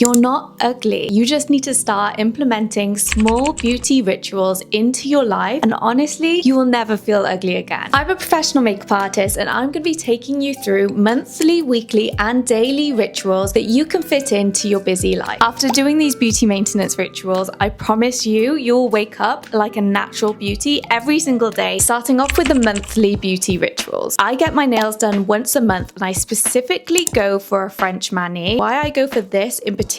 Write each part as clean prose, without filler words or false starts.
You're not ugly. You just need to start implementing small beauty rituals into your life, and honestly, you will never feel ugly again. I'm a professional makeup artist, and I'm going to be taking you through monthly, weekly, and daily rituals that you can fit into your busy life. After doing these beauty maintenance rituals, I promise you'll wake up like a natural beauty every single day, starting off with the monthly beauty rituals. I get my nails done once a month, and I specifically go for a French mani. Why I go for this in particular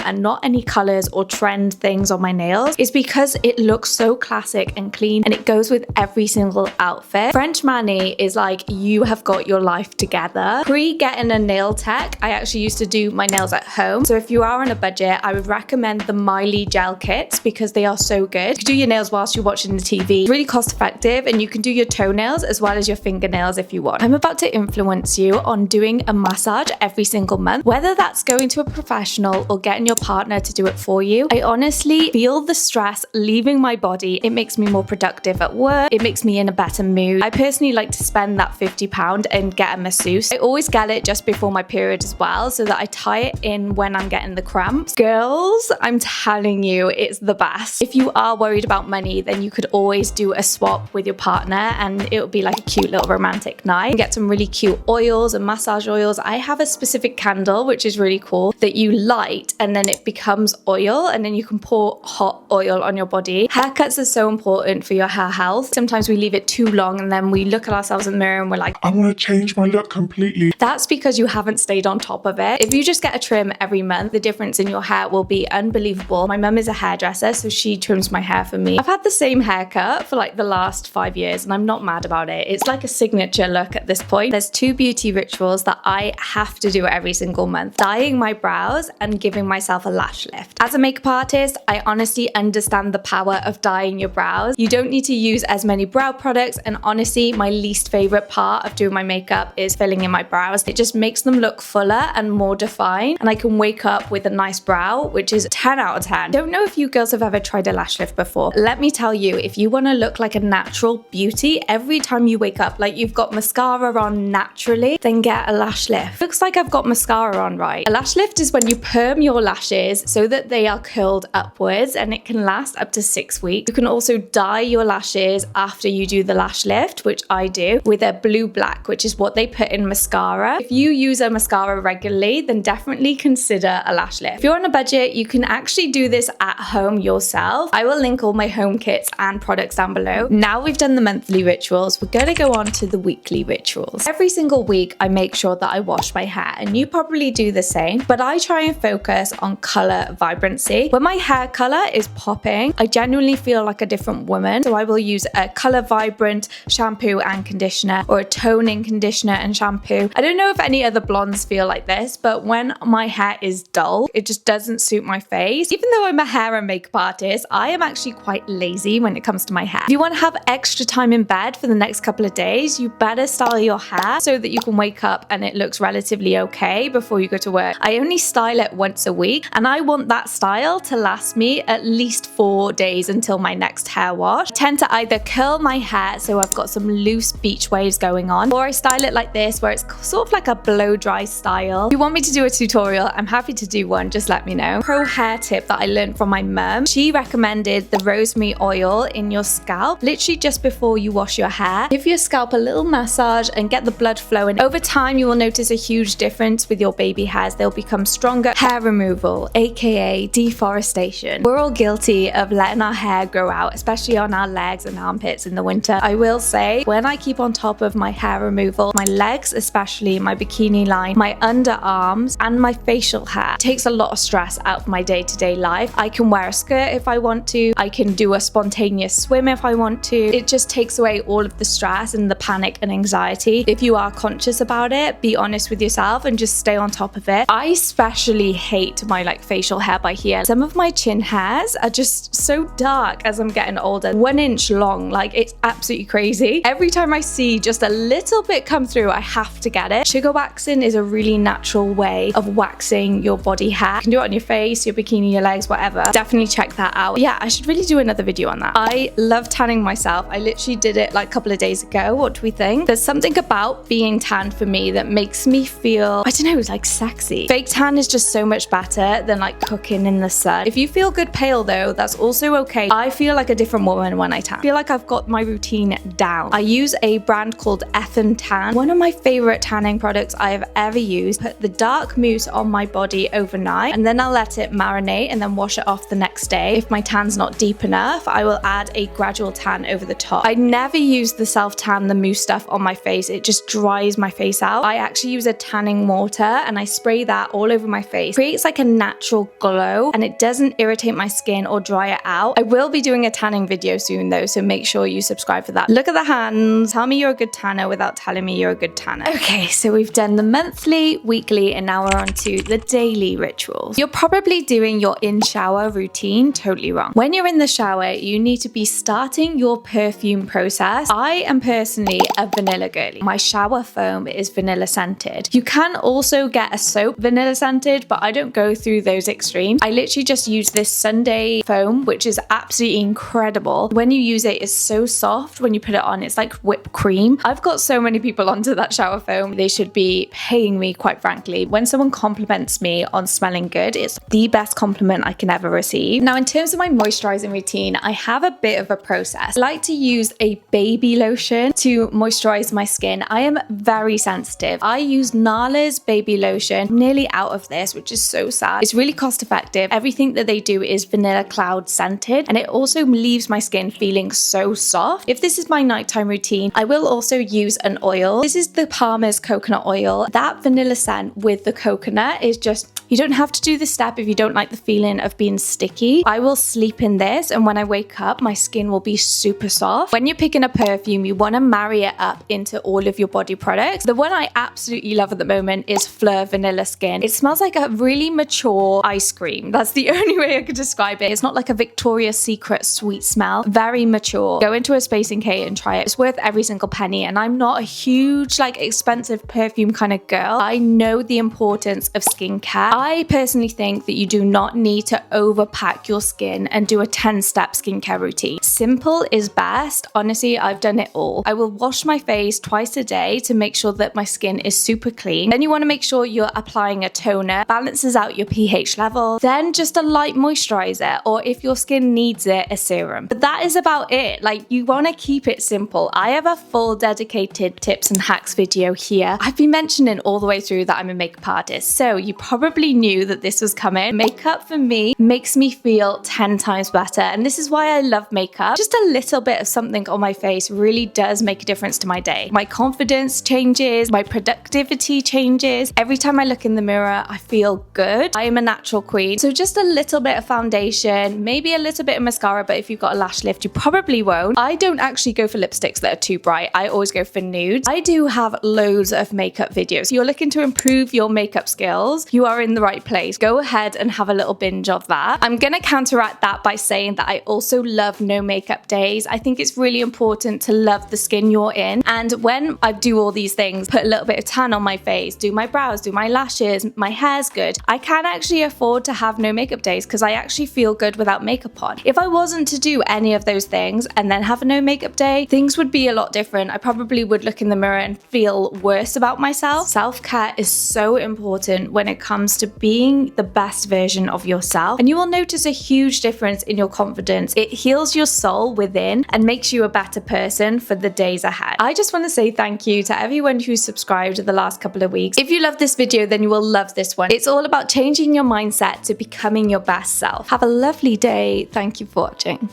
and not any colors or trend things on my nails is because it looks so classic and clean, and it goes with every single outfit. French mani is like you have got your life together. Pre getting a nail tech, I actually used to do my nails at home. So if you are on a budget, I would recommend the Miley gel kits because they are so good. You can do your nails whilst you're watching the TV. It's really cost effective, and you can do your toenails as well as your fingernails if you want. I'm about to influence you on doing a massage every single month, whether that's going to a professional or getting your partner to do it for you. I honestly feel the stress leaving my body. It makes me more productive at work. It makes me in a better mood. I personally like to spend that £50 and get a masseuse. I always get it just before my period as well, so that I tie it in when I'm getting the cramps. Girls, I'm telling you, it's the best. If you are worried about money, then you could always do a swap with your partner, and it would be like a cute little romantic night. Get some really cute oils and massage oils. I have a specific candle, which is really cool, that you light and then it becomes oil, and then you can pour hot oil on your body. Haircuts are so important for your hair health. Sometimes we leave it too long and then we look at ourselves in the mirror and we're like, I want to change my look completely. That's because you haven't stayed on top of it. If you just get a trim every month, the difference in your hair will be unbelievable. My mum is a hairdresser, so she trims my hair for me. I've had the same haircut for like the last 5 years and I'm not mad about it. It's like a signature look at this point. There's 2 beauty rituals that I have to do every single month: dyeing my brows and giving myself a lash lift. As a makeup artist, I honestly understand the power of dyeing your brows. You don't need to use as many brow products, and honestly, my least favorite part of doing my makeup is filling in my brows. It just makes them look fuller and more defined, and I can wake up with a nice brow, which is 10 out of 10. Don't know if you girls have ever tried a lash lift before. Let me tell you, if you want to look like a natural beauty every time you wake up, like you've got mascara on naturally, then get a lash lift. Looks like I've got mascara on, right? A lash lift is when you perm your lashes so that they are curled upwards, and it can last up to 6 weeks. You can also dye your lashes after you do the lash lift, which I do, with a blue black, which is what they put in mascara. If you use a mascara regularly, then definitely consider a lash lift. If you're on a budget, you can actually do this at home yourself. I will link all my home kits and products down below. Now we've done the monthly rituals, we're going to go on to the weekly rituals. Every single week, I make sure that I wash my hair, and you probably do the same, but I try and focus on color vibrancy. When my hair color is popping, I genuinely feel like a different woman. So I will use a color vibrant shampoo and conditioner, or a toning conditioner and shampoo. I don't know if any other blondes feel like this, but when my hair is dull, it just doesn't suit my face. Even though I'm a hair and makeup artist, I am actually quite lazy when it comes to my hair. If you want to have extra time in bed for the next couple of days, you better style your hair so that you can wake up and it looks relatively okay before you go to work. I only style it once a week, and I want that style to last me at least 4 days until my next hair wash. I tend to either curl my hair so I've got some loose beach waves going on, or I style it like this where it's sort of like a blow dry style. If you want me to do a tutorial, I'm happy to do one, just let me know. Pro hair tip that I learned from my mum. She recommended the rosemary oil in your scalp literally just before you wash your hair. Give your scalp a little massage and get the blood flowing. Over time, you will notice a huge difference with your baby hairs. They'll become stronger. Hair removal, aka deforestation. We're all guilty of letting our hair grow out, especially on our legs and armpits in the winter. I will say, when I keep on top of my hair removal, my legs, especially my bikini line, my underarms, and my facial hair, takes a lot of stress out of my day-to-day life. I can wear a skirt if I want to. I can do a spontaneous swim if I want to. It just takes away all of the stress and the panic and anxiety. If you are conscious about it, be honest with yourself and just stay on top of it. I especially hate my facial hair by here. Some of my chin hairs are just so dark as I'm getting older. 1 inch long, it's absolutely crazy. Every time I see just a little bit come through, I have to get it. Sugar waxing is a really natural way of waxing your body hair. You can do it on your face, your bikini, your legs, whatever. Definitely check that out. Yeah, I should really do another video on that. I love tanning myself. I literally did it a couple of days ago. What do we think? There's something about being tanned for me that makes me feel, I don't know, sexy. Fake tan is just so so much better than like cooking in the sun. If you feel good pale though, that's also okay. I feel like a different woman when I tan. I feel like I've got my routine down. I use a brand called Effin Tan, one of my favorite tanning products I have ever used. Put the dark mousse on my body overnight and then I'll let it marinate and then wash it off the next day. If my tan's not deep enough, I will add a gradual tan over the top. I never use the self tan, the mousse stuff on my face. It just dries my face out. I actually use a tanning water and I spray that all over my face. It creates like a natural glow and it doesn't irritate my skin or dry it out. I will be doing a tanning video soon though, so make sure you subscribe for that. Look at the hands. Tell me you're a good tanner without telling me you're a good tanner. Okay, so we've done the monthly, weekly, and now we're on to the daily rituals. You're probably doing your in-shower routine totally wrong. When you're in the shower, you need to be starting your perfume process. I am personally a vanilla girly. My shower foam is vanilla scented. You can also get a soap vanilla scented, but I don't go through those extremes. I literally just use this Sunday foam, which is absolutely incredible. When you use it, it's so soft. When you put it on, it's like whipped cream. I've got so many people onto that shower foam. They should be paying me, quite frankly. When someone compliments me on smelling good, it's the best compliment I can ever receive. Now, in terms of my moisturizing routine, I have a bit of a process. I like to use a baby lotion to moisturize my skin. I am very sensitive. I use Nala's baby lotion, nearly out of this, which is so sad. It's really cost effective. Everything that they do is vanilla cloud scented, and it also leaves my skin feeling so soft. If this is my nighttime routine, I will also use an oil. This is the Palmer's coconut oil. That vanilla scent with the coconut is just, you don't have to do this step if you don't like the feeling of being sticky. I will sleep in this, and when I wake up, my skin will be super soft. When you're picking a perfume, you want to marry it up into all of your body products. The one I absolutely love at the moment is Fleur Vanilla Skin. It smells like a really mature ice cream. That's the only way I could describe it. It's not like a Victoria's Secret sweet smell. Very mature. Go into a Space NK and try it. It's worth every single penny, and I'm not a huge like expensive perfume kind of girl. I know the importance of skincare. I personally think that you do not need to overpack your skin and do a 10-step skincare routine. Simple is best. Honestly, I've done it all. I will wash my face twice a day to make sure that my skin is super clean. Then you want to make sure you're applying a toner, balances out your pH level, then just a light moisturizer, or if your skin needs it, a serum. But that is about it. Like, you want to keep it simple. I have a full dedicated tips and hacks video here. I've been mentioning all the way through that I'm a makeup artist, so you probably knew that this was coming. Makeup for me makes me feel 10 times better, and this is why I love makeup. Just a little bit of something on my face really does make a difference to my day. My confidence changes, my productivity changes. Every time I look in the mirror, I feel good. I am a natural queen, so just a little bit of foundation, maybe a little bit of mascara, but if you've got a lash lift, you probably won't. I don't actually go for lipsticks that are too bright. I always go for nudes. I do have loads of makeup videos. You're looking to improve your makeup skills, you are in the right place. Go ahead and have a little binge of that. I'm gonna counteract that by saying that I also love no makeup days. I think it's really important to love the skin you're in, and when I do all these things, put a little bit of tan on my face, do my brows, do my lashes, my hair's good, I can actually afford to have no makeup days because I actually feel good without makeup on. If I wasn't to do any of those things and then have a no makeup day, things would be a lot different. I probably would look in the mirror and feel worse about myself. Self-care is so important when it comes to being the best version of yourself, and you will notice a huge difference in your confidence. It heals your soul within and makes you a better person for the days ahead. I just want to say thank you to everyone who subscribed the last couple of weeks. If you love this video, then you will love this one. It's all about changing your mindset to becoming your best self. Have a lovely day. Thank you for watching.